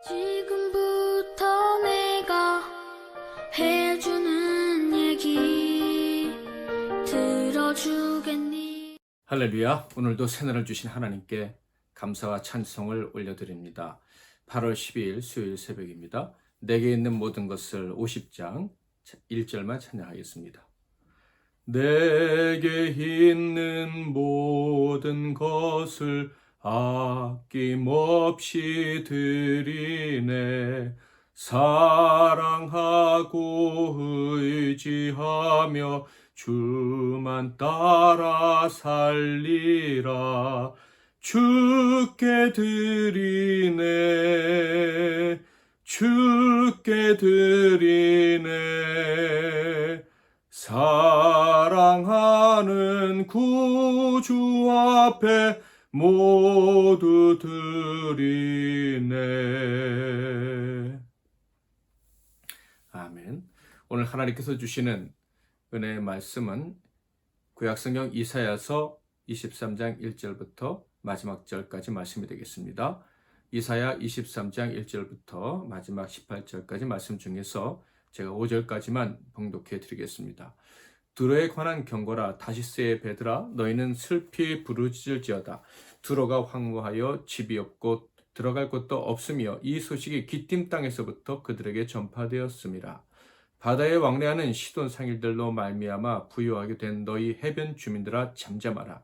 지금부터 내가 해주는 얘기 들어주겠니? 할렐루야. 오늘도 새날을 주신 하나님께 감사와 찬송을 올려드립니다. 8월 12일 수요일 새벽입니다. 내게 있는 모든 것을 50장 1절만 찬양하겠습니다. 내게 있는 모든 것을 아낌없이 드리네. 사랑하고 의지하며 주만 따라 살리라. 주께 드리네. 주께 드리네. 사랑하는 구주 앞에 모두 드리네. 아멘. 오늘 하나님께서 주시는 은혜의 말씀은 구약성경 이사야서 23장 1절부터 마지막 절까지 말씀이 되겠습니다. 이사야 23장 1절부터 마지막 18절까지 말씀 중에서 제가 5절까지만 봉독해 드리겠습니다. 두로에 관한 경고라. 다시스의 배들아, 너희는 슬피 부르짖을지어다. 두로가 황무하여 집이 없고 들어갈 곳도 없으며 이 소식이 기띔 땅에서부터 그들에게 전파되었음이라. 바다에 왕래하는 시돈 상일들로 말미암아 부유하게 된 너희 해변 주민들아, 잠잠하라.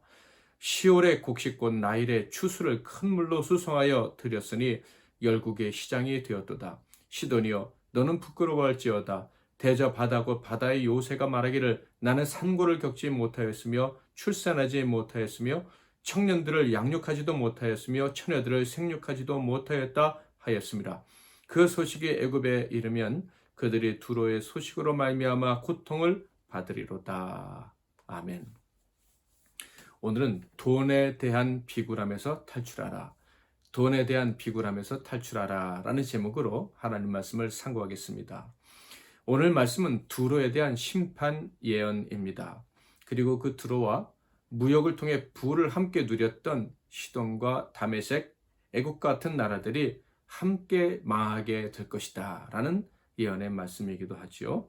시올의 곡식꽃 나일의 추수를 큰 물로 수송하여 들였으니 열국의 시장이 되었도다. 시돈이여, 너는 부끄러워할지어다. 대저 바다고 바다의 요새가 말하기를 나는 산고를 겪지 못하였으며 출산하지 못하였으며 청년들을 양육하지도 못하였으며 처녀들을 생육하지도 못하였다 하였습니다. 그 소식이 애굽에 이르면 그들이 두로의 소식으로 말미암아 고통을 받으리로다. 아멘. 오늘은 돈에 대한 비굴함에서 탈출하라. 돈에 대한 비굴함에서 탈출하라 라는 제목으로 하나님 말씀을 상고하겠습니다. 오늘 말씀은 두로에 대한 심판 예언입니다. 그리고 그 두로와 무역을 통해 부를 함께 누렸던 시돈과 다메섹, 애국 같은 나라들이 함께 망하게 될 것이다 라는 예언의 말씀이기도 하죠.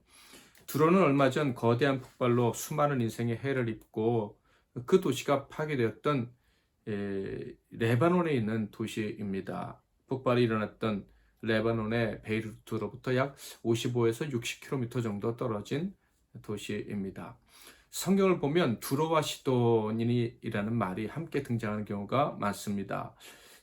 두로는 얼마 전 거대한 폭발로 수많은 인생의 해를 입고 그 도시가 파괴되었던 레바논에 있는 도시입니다. 폭발이 일어났던 레바논의 베이루트로부터 약 55에서 60km 정도 떨어진 도시입니다. 성경을 보면 두로와 시돈이라는 말이 함께 등장하는 경우가 많습니다.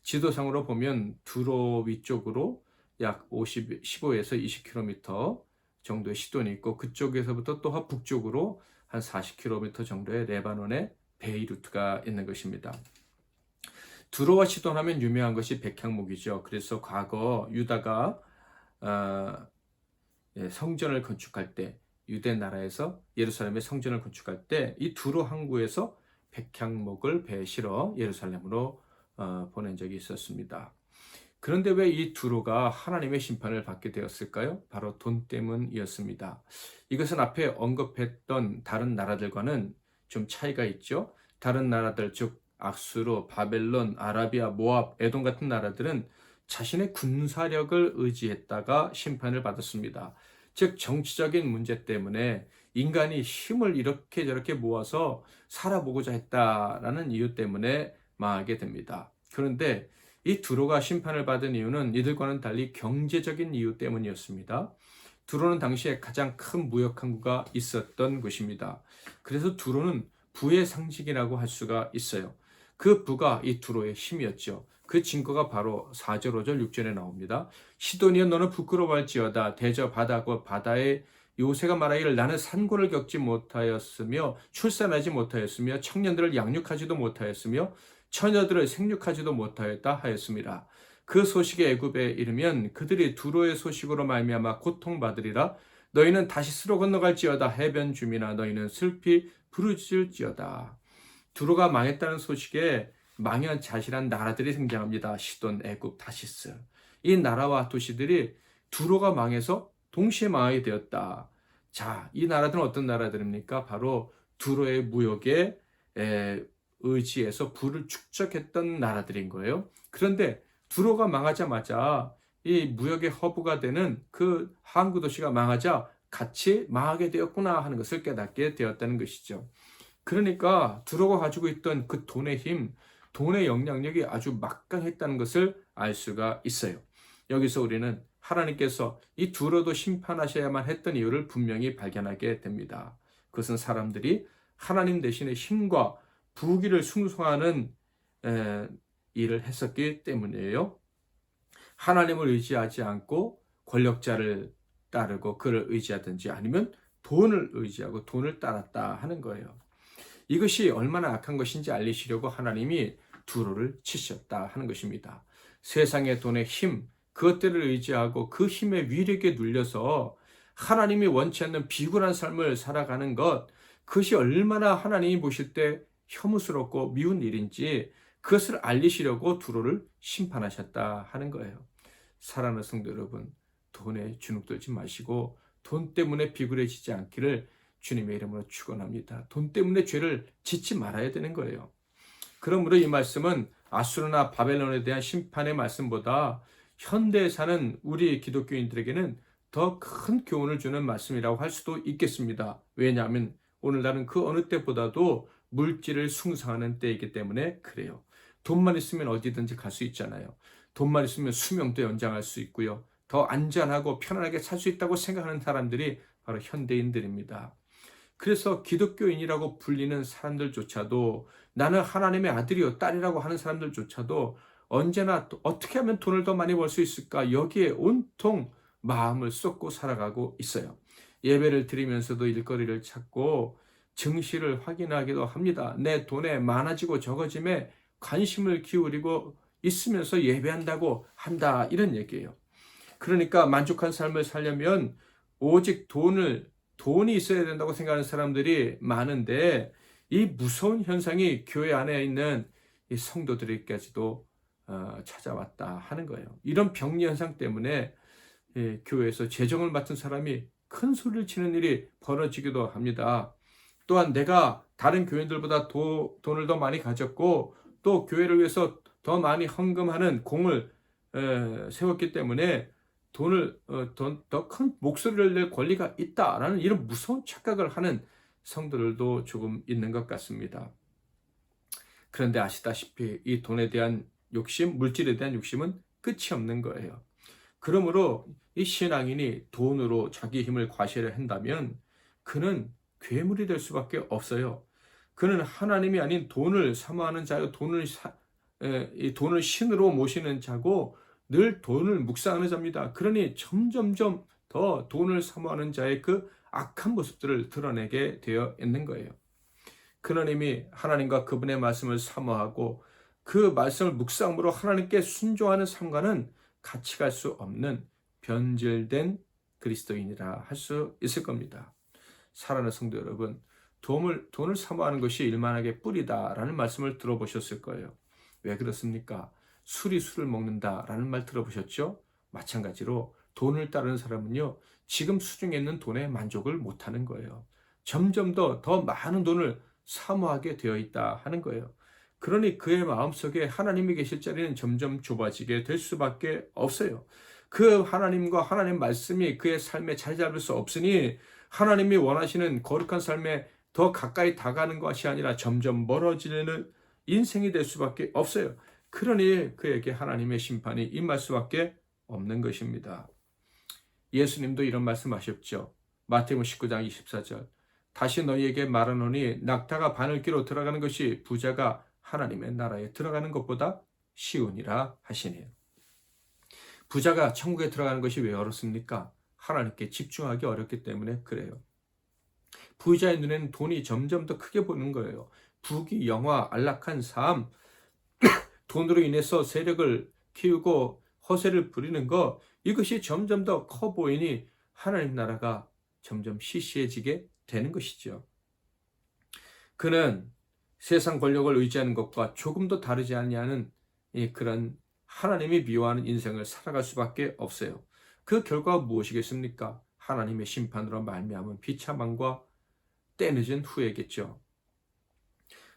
지도상으로 보면 두로 위쪽으로 약 15에서 20km 정도의 시돈이 있고 그쪽에서부터 또 북쪽으로 한 40km 정도의 레바논의 베이루트가 있는 것입니다. 두로와 시돈 하면 유명한 것이 백향목이죠. 그래서 과거 유다가 성전을 건축할 때, 유대 나라에서 예루살렘에 성전을 건축할 때 이 두로 항구에서 백향목을 배에 실어 예루살렘으로 보낸 적이 있었습니다. 그런데 왜 이 두로가 하나님의 심판을 받게 되었을까요? 바로 돈 때문이었습니다. 이것은 앞에 언급했던 다른 나라들과는 좀 차이가 있죠. 다른 나라들, 즉 악수르, 바벨론, 아라비아, 모압, 에돔 같은 나라들은 자신의 군사력을 의지했다가 심판을 받았습니다. 즉 정치적인 문제 때문에 인간이 힘을 이렇게 저렇게 모아서 살아보고자 했다라는 이유 때문에 망하게 됩니다. 그런데 이 두로가 심판을 받은 이유는 이들과는 달리 경제적인 이유 때문이었습니다. 두로는 당시에 가장 큰 무역 항구가 있었던 곳입니다. 그래서 두로는 부의 상징이라고 할 수가 있어요. 그 부가 이 두로의 힘이었죠. 그 증거가 바로 4절, 5절, 6절에 나옵니다. 시돈이여, 너는 부끄러워할지어다. 대저 바다고 바다의 요새가 말하기를 나는 산고를 겪지 못하였으며 출산하지 못하였으며 청년들을 양육하지도 못하였으며 처녀들을 생육하지도 못하였다 하였습니다. 그 소식이 애굽에 이르면 그들이 두로의 소식으로 말미암아 고통받으리라. 너희는 다시스로 건너갈지어다. 해변 주민아, 너희는 슬피 부르짖을지어다. 두로가 망했다는 소식에 망연자실한 나라들이 등장합니다. 시돈, 애굽, 다시스. 이 나라와 도시들이 두로가 망해서 동시에 망하게 되었다. 자, 이 나라들은 어떤 나라들입니까? 바로 두로의 무역에 의지해서 부를 축적했던 나라들인 거예요. 그런데 두로가 망하자마자 이 무역의 허브가 되는 그 항구 도시가 망하자 같이 망하게 되었구나 하는 것을 깨닫게 되었다는 것이죠. 그러니까 두로가 가지고 있던 그 돈의 힘, 돈의 영향력이 아주 막강했다는 것을 알 수가 있어요. 여기서 우리는 하나님께서 이 두로도 심판하셔야만 했던 이유를 분명히 발견하게 됩니다. 그것은 사람들이 하나님 대신에 힘과 부귀를 숭상하는 일을 했었기 때문이에요. 하나님을 의지하지 않고 권력자를 따르고 그를 의지하든지 아니면 돈을 의지하고 돈을 따랐다 하는 거예요. 이것이 얼마나 악한 것인지 알리시려고 하나님이 두로를 치셨다 하는 것입니다. 세상의 돈의 힘, 그것들을 의지하고 그 힘의 위력에 눌려서 하나님이 원치 않는 비굴한 삶을 살아가는 것, 그것이 얼마나 하나님이 보실 때 혐오스럽고 미운 일인지 그것을 알리시려고 두로를 심판하셨다 하는 거예요. 사랑하는 성도 여러분, 돈에 주눅들지 마시고 돈 때문에 비굴해지지 않기를 주님의 이름으로 축원합니다. 돈 때문에 죄를 짓지 말아야 되는 거예요. 그러므로 이 말씀은 아수르나 바벨론에 대한 심판의 말씀보다 현대에 사는 우리 기독교인들에게는 더 큰 교훈을 주는 말씀이라고 할 수도 있겠습니다. 왜냐하면 오늘날은 그 어느 때보다도 물질을 숭상하는 때이기 때문에 그래요. 돈만 있으면 어디든지 갈 수 있잖아요. 돈만 있으면 수명도 연장할 수 있고요. 더 안전하고 편안하게 살 수 있다고 생각하는 사람들이 바로 현대인들입니다. 그래서 기독교인이라고 불리는 사람들조차도 나는 하나님의 아들이요 딸이라고 하는 사람들조차도 언제나 어떻게 하면 돈을 더 많이 벌 수 있을까 여기에 온통 마음을 쏟고 살아가고 있어요. 예배를 드리면서도 일거리를 찾고 증시를 확인하기도 합니다. 내 돈에 많아지고 적어짐에 관심을 기울이고 있으면서 예배한다고 한다 이런 얘기예요. 그러니까 만족한 삶을 살려면 오직 돈이 있어야 된다고 생각하는 사람들이 많은데 이 무서운 현상이 교회 안에 있는 이 성도들에게까지도 찾아왔다 하는 거예요. 이런 병리 현상 때문에 교회에서 재정을 맡은 사람이 큰 소리를 치는 일이 벌어지기도 합니다. 또한 내가 다른 교인들보다 돈을 더 많이 가졌고 또 교회를 위해서 더 많이 헌금하는 공을 세웠기 때문에 더 큰 목소리를 낼 권리가 있다라는 이런 무서운 착각을 하는 성도들도 조금 있는 것 같습니다. 그런데 아시다시피 이 돈에 대한 욕심, 물질에 대한 욕심은 끝이 없는 거예요. 그러므로 이 신앙인이 돈으로 자기 힘을 과시를 한다면 그는 괴물이 될 수밖에 없어요. 그는 하나님이 아닌 돈을 사모하는 자요, 이 돈을 신으로 모시는 자고 늘 돈을 묵상하는 자입니다. 그러니 점점점 더 돈을 사모하는 자의 그 악한 모습들을 드러내게 되어 있는 거예요. 그러님이 하나님과 그분의 말씀을 사모하고 그 말씀을 묵상으로 하나님께 순종하는 삶과는 같이 갈 수 없는 변질된 그리스도인이라 할 수 있을 겁니다. 사랑하는 성도 여러분, 돈을 사모하는 것이 일만하게 뿌리다라는 말씀을 들어보셨을 거예요. 왜 그렇습니까? 술이 술을 먹는다라는 말 들어보셨죠? 마찬가지로 돈을 따르는 사람은요, 지금 수중에 있는 돈에 만족을 못하는 거예요. 점점 더 많은 돈을 사모하게 되어 있다 하는 거예요. 그러니 그의 마음속에 하나님이 계실 자리는 점점 좁아지게 될 수밖에 없어요. 그 하나님과 하나님 말씀이 그의 삶에 자리 잡을 수 없으니 하나님이 원하시는 거룩한 삶에 더 가까이 다가가는 것이 아니라 점점 멀어지는 인생이 될 수밖에 없어요. 그러니 그에게 하나님의 심판이 임할 수밖에 없는 것입니다. 예수님도 이런 말씀하셨죠. 마태복음 19장 24절. 다시 너희에게 말하노니 낙타가 바늘귀로 들어가는 것이 부자가 하나님의 나라에 들어가는 것보다 쉬우니라 하시네요. 부자가 천국에 들어가는 것이 왜 어렵습니까? 하나님께 집중하기 어렵기 때문에 그래요. 부자의 눈에는 돈이 점점 더 크게 보이는 거예요. 부귀, 영화, 안락한 삶, 돈으로 인해서 세력을 키우고 허세를 부리는 것, 이것이 점점 더 커 보이니 하나님 나라가 점점 시시해지게 되는 것이죠. 그는 세상 권력을 의지하는 것과 조금도 다르지 않냐는 그런 하나님이 미워하는 인생을 살아갈 수밖에 없어요. 그 결과가 무엇이겠습니까? 하나님의 심판으로 말미암은 비참함과 때늦은 후회겠죠.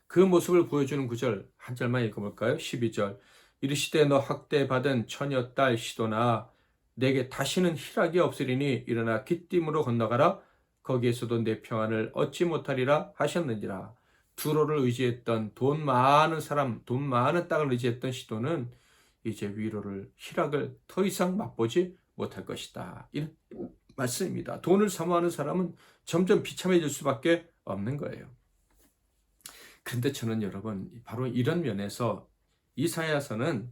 그 모습을 보여주는 구절 한 절만 읽어볼까요? 12절. 이르시되 너 학대받은 처녀딸 시도나 내게 다시는 희락이 없으리니 일어나 기띔으로 건너가라. 거기에서도 내 평안을 얻지 못하리라 하셨느니라. 두로를 의지했던 돈 많은 사람, 돈 많은 땅을 의지했던 시돈은 이제 위로를, 희락을 더 이상 맛보지 못할 것이다. 이런 말씀입니다. 돈을 사모하는 사람은 점점 비참해질 수밖에 없는 거예요. 그런데 저는 여러분, 바로 이런 면에서 이사야서는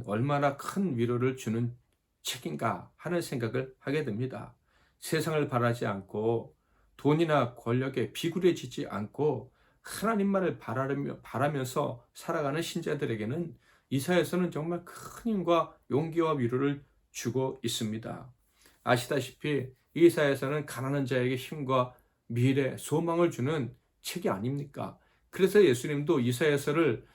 얼마나 큰 위로를 주는 책인가 하는 생각을 하게 됩니다. 세상을 바라지 않고 돈이나 권력에 비굴해지지 않고 하나님만을 바라면서 살아가는 신자들에게는 이사야서는 정말 큰 힘과 용기와 위로를 주고 있습니다. 아시다시피 이사야서는 가난한 자에게 힘과 미래, 소망을 주는 책이 아닙니까? 그래서 예수님도 이사야서를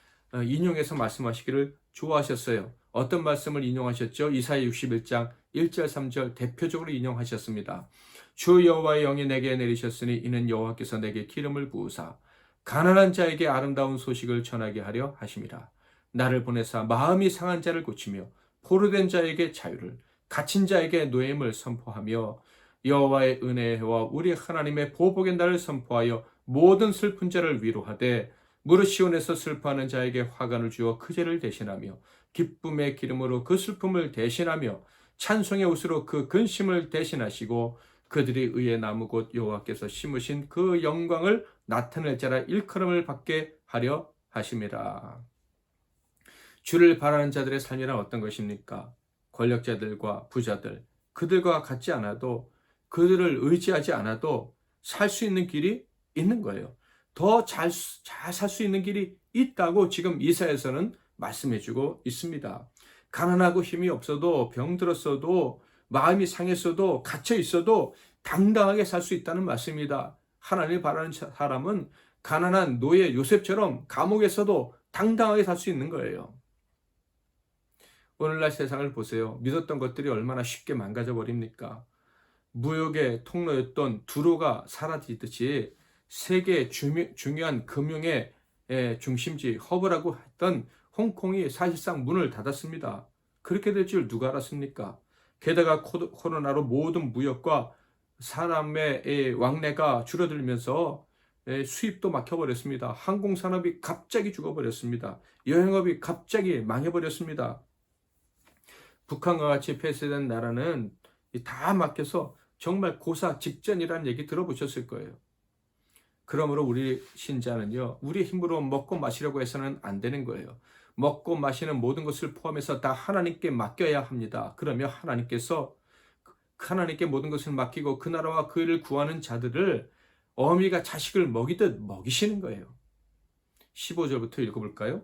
인용해서 말씀하시기를 좋아하셨어요. 어떤 말씀을 인용하셨죠? 이사야 61장 1절 3절 대표적으로 인용하셨습니다. 주 여호와의 영이 내게 내리셨으니 이는 여호와께서 내게 기름을 부으사 가난한 자에게 아름다운 소식을 전하게 하려 하심이라. 나를 보내사 마음이 상한 자를 고치며 포로된 자에게 자유를, 갇힌 자에게 노임을 선포하며 여호와의 은혜와 우리 하나님의 보복의 날을 선포하여 모든 슬픈 자를 위로하되 무릇 시온에서 슬퍼하는 자에게 화관을 주어 그 죄를 대신하며 기쁨의 기름으로 그 슬픔을 대신하며 찬송의 옷으로 그 근심을 대신하시고 그들이 의의 나무 곧 여호와께서 심으신 그 영광을 나타낼 자라 일컬음을 받게 하려 하심이라. 주를 바라는 자들의 삶이란 어떤 것입니까? 권력자들과 부자들, 그들과 같지 않아도, 그들을 의지하지 않아도 살 수 있는 길이 있는 거예요. 더 잘 살 수 있는 길이 있다고 지금 이사야서는 말씀해주고 있습니다. 가난하고 힘이 없어도, 병들었어도, 마음이 상했어도, 갇혀 있어도 당당하게 살 수 있다는 말씀입니다. 하나님을 바라는 사람은 가난한 노예 요셉처럼 감옥에서도 당당하게 살 수 있는 거예요. 오늘날 세상을 보세요. 믿었던 것들이 얼마나 쉽게 망가져 버립니까? 무역의 통로였던 두로가 사라지듯이 세계 중요한 금융의 중심지, 허브라고 했던 홍콩이 사실상 문을 닫았습니다. 그렇게 될 줄 누가 알았습니까? 게다가 코로나로 모든 무역과 사람의 왕래가 줄어들면서 수입도 막혀버렸습니다. 항공산업이 갑자기 죽어버렸습니다. 여행업이 갑자기 망해버렸습니다. 북한과 같이 폐쇄된 나라는 다 막혀서 정말 고사 직전이라는 얘기 들어보셨을 거예요. 그러므로 우리 신자는요, 우리 힘으로 먹고 마시려고 해서는 안 되는 거예요. 먹고 마시는 모든 것을 포함해서 다 하나님께 맡겨야 합니다. 그러면 하나님께 모든 것을 맡기고 그 나라와 그 일을 구하는 자들을 어미가 자식을 먹이듯 먹이시는 거예요. 15절부터 읽어볼까요?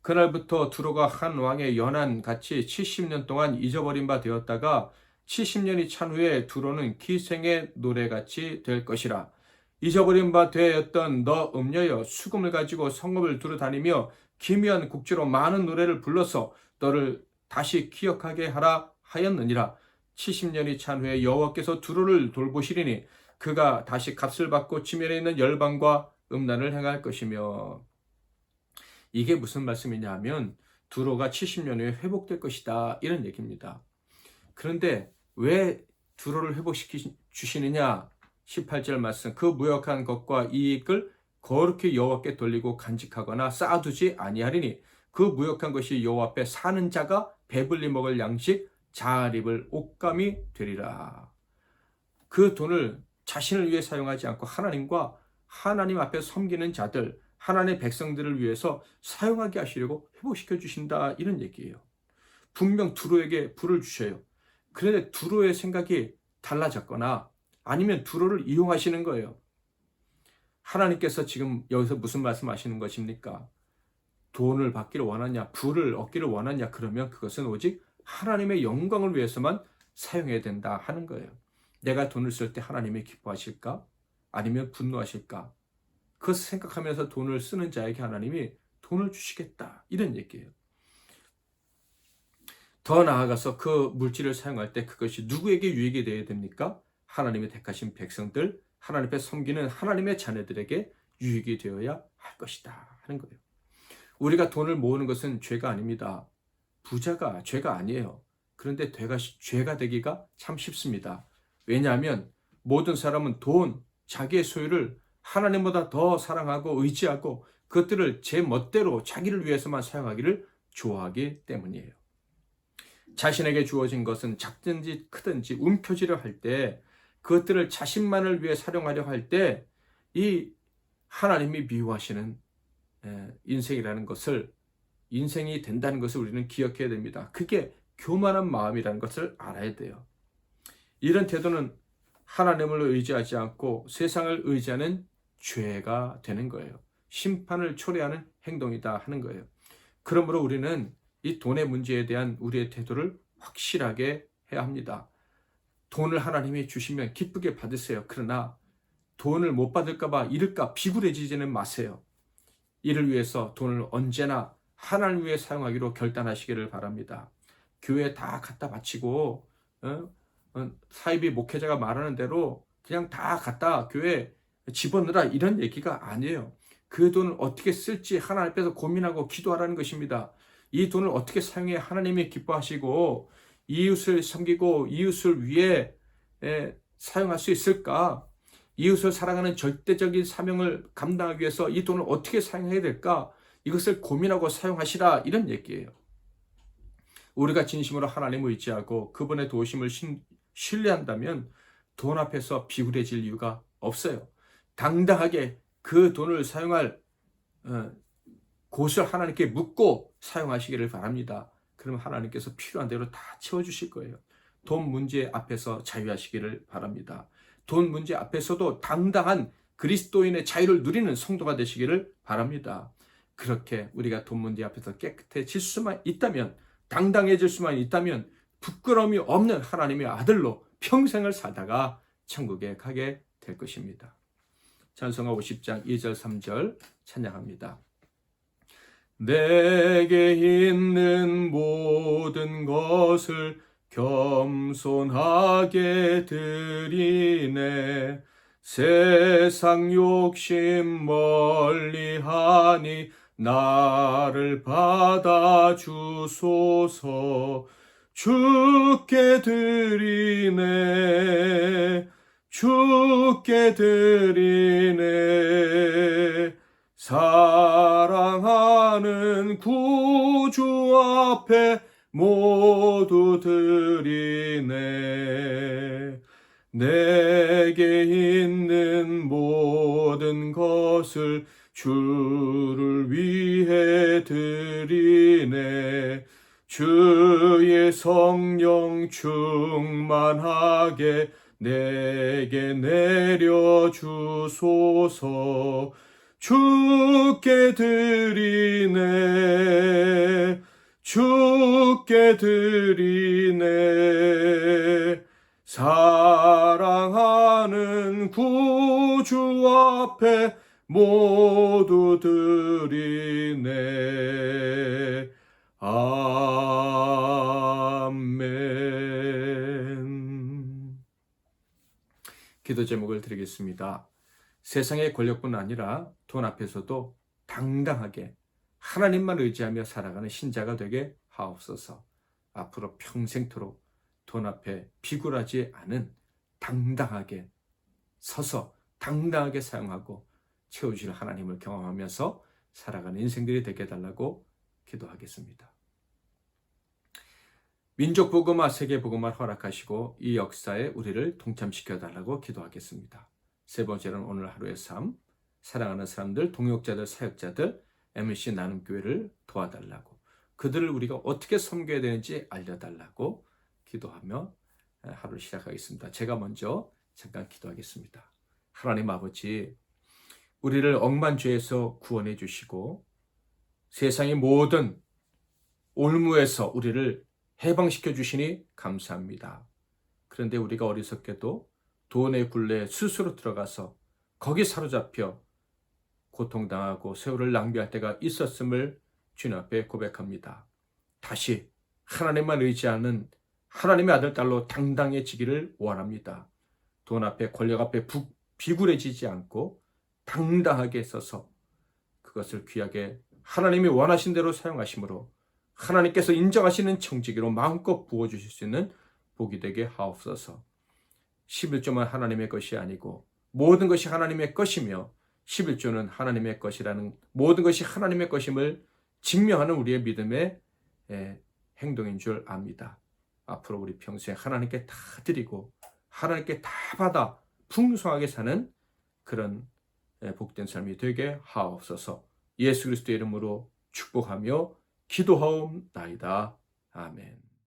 그날부터 두로가 한 왕의 연한 같이 70년 동안 잊어버린 바 되었다가 70년이 찬 후에 두로는 기생의 노래같이 될 것이라. 잊어버린 바 되었던 너 음녀여, 수금을 가지고 성읍을 두루 다니며 기묘한 곡지로 많은 노래를 불러서 너를 다시 기억하게 하라 하였느니라. 70년이 찬 후에 여호와께서 두로를 돌보시리니 그가 다시 값을 받고 지면에 있는 열방과 음란을 행할 것이며. 이게 무슨 말씀이냐 하면 두로가 70년 후에 회복될 것이다, 이런 얘기입니다. 그런데 왜 두로를 회복시켜 주시느냐? 18절 말씀, 그 무역한 것과 이익을 거룩히 여호와께 돌리고 간직하거나 쌓아두지 아니하리니 그 무역한 것이 여호와 앞에 사는 자가 배불리 먹을 양식 잘 입을 옷감이 되리라. 그 돈을 자신을 위해 사용하지 않고 하나님과 하나님 앞에 섬기는 자들, 하나님의 백성들을 위해서 사용하게 하시려고 회복시켜 주신다, 이런 얘기예요. 분명 두로에게 불을 주셔요. 그런데 두로의 생각이 달라졌거나 아니면 두로를 이용하시는 거예요. 하나님께서 지금 여기서 무슨 말씀하시는 것입니까? 돈을 받기를 원하냐, 부를 얻기를 원하냐, 그러면 그것은 오직 하나님의 영광을 위해서만 사용해야 된다 하는 거예요. 내가 돈을 쓸 때 하나님이 기뻐하실까? 아니면 분노하실까? 그것을 생각하면서 돈을 쓰는 자에게 하나님이 돈을 주시겠다, 이런 얘기예요. 더 나아가서 그 물질을 사용할 때 그것이 누구에게 유익이 되어야 됩니까? 하나님의 택하신 백성들, 하나님 앞에 섬기는 하나님의 자녀들에게 유익이 되어야 할 것이다 하는 거예요. 우리가 돈을 모으는 것은 죄가 아닙니다. 부자가 죄가 아니에요. 그런데 죄가 되기가 참 쉽습니다. 왜냐하면 모든 사람은 돈, 자기의 소유를 하나님보다 더 사랑하고 의지하고 그것들을 제 멋대로 자기를 위해서만 사용하기를 좋아하기 때문이에요. 자신에게 주어진 것은 작든지 크든지 움켜쥐려 할 때, 그것들을 자신만을 위해 사용하려 할 때 이 하나님이 미워하시는 인생이라는 것을, 인생이 된다는 것을 우리는 기억해야 됩니다. 그게 교만한 마음이라는 것을 알아야 돼요. 이런 태도는 하나님을 의지하지 않고 세상을 의지하는 죄가 되는 거예요. 심판을 초래하는 행동이다 하는 거예요. 그러므로 우리는 이 돈의 문제에 대한 우리의 태도를 확실하게 해야 합니다. 돈을 하나님이 주시면 기쁘게 받으세요. 그러나 돈을 못 받을까봐 이럴까 비굴해지지는 마세요. 이를 위해서 돈을 언제나 하나님 위해 사용하기로 결단하시기를 바랍니다. 교회에 다 갖다 바치고 사이비 목회자가 말하는 대로 그냥 다 갖다 교회에 집어넣으라 이런 얘기가 아니에요. 그 돈을 어떻게 쓸지 하나님 앞에서 고민하고 기도하라는 것입니다. 이 돈을 어떻게 사용해 하나님이 기뻐하시고 이웃을 섬기고 이웃을 위해 사용할 수 있을까? 이웃을 사랑하는 절대적인 사명을 감당하기 위해서 이 돈을 어떻게 사용해야 될까? 이것을 고민하고 사용하시라 이런 얘기예요. 우리가 진심으로 하나님을 의지하고 그분의 도우심을 신뢰한다면 돈 앞에서 비굴해질 이유가 없어요. 당당하게 그 돈을 사용할 곳을 하나님께 묻고 사용하시기를 바랍니다. 그럼 하나님께서 필요한 대로 다 채워주실 거예요. 돈 문제 앞에서 자유하시기를 바랍니다. 돈 문제 앞에서도 당당한 그리스도인의 자유를 누리는 성도가 되시기를 바랍니다. 그렇게 우리가 돈 문제 앞에서 깨끗해질 수만 있다면, 당당해질 수만 있다면 부끄러움이 없는 하나님의 아들로 평생을 살다가 천국에 가게 될 것입니다. 찬송가 50장 2절 3절 찬양합니다. 내게 있는 모든 것을 겸손하게 드리네. 세상 욕심 멀리하니 나를 받아주소서. 주께 드리네. 주께 드리네. 사랑하는 구주 앞에 모두 드리네. 내게 있는 모든 것을 주를 위해 드리네. 주의 성령 충만하게 내게 내려주소서. 주께 드리네. 주께 드리네. 사랑하는 구주 앞에 모두 드리네. 아멘. 기도 제목을 드리겠습니다. 세상의 권력뿐 아니라 돈 앞에서도 당당하게 하나님만 의지하며 살아가는 신자가 되게 하옵소서. 앞으로 평생토록 돈 앞에 비굴하지 않은 당당하게 서서 당당하게 사용하고 채워주실 하나님을 경험하면서 살아가는 인생들이 되게 해달라고 기도하겠습니다. 민족복음화, 세계복음화를 허락하시고 이 역사에 우리를 동참시켜달라고 기도하겠습니다. 세 번째는 오늘 하루의 삶, 사랑하는 사람들, 동역자들, 사역자들, MLC 나눔교회를 도와달라고, 그들을 우리가 어떻게 섬겨야 되는지 알려달라고 기도하며 하루를 시작하겠습니다. 제가 먼저 잠깐 기도하겠습니다. 하나님 아버지, 우리를 억만죄에서 구원해 주시고 세상의 모든 올무에서 우리를 해방시켜 주시니 감사합니다. 그런데 우리가 어리석게도 돈의 굴레에 스스로 들어가서 거기 사로잡혀 고통당하고 세월을 낭비할 때가 있었음을 주님 앞에 고백합니다. 다시 하나님만 의지하는 하나님의 아들, 딸로 당당해지기를 원합니다. 돈 앞에, 권력 앞에 비굴해지지 않고 당당하게 서서 그것을 귀하게 하나님이 원하신 대로 사용하심으로 하나님께서 인정하시는 청지기로 마음껏 부어주실 수 있는 복이 되게 하옵소서. 11조만 하나님의 것이 아니고 모든 것이 하나님의 것이며 11조는 하나님의 것이라는, 모든 것이 하나님의 것임을 증명하는 우리의 믿음의 행동인 줄 압니다. 앞으로 우리 평생 하나님께 다 드리고 하나님께 다 받아 풍성하게 사는 그런 복된 삶이 되게 하옵소서. 예수 그리스도의 이름으로 축복하며 기도하옵나이다. 아멘.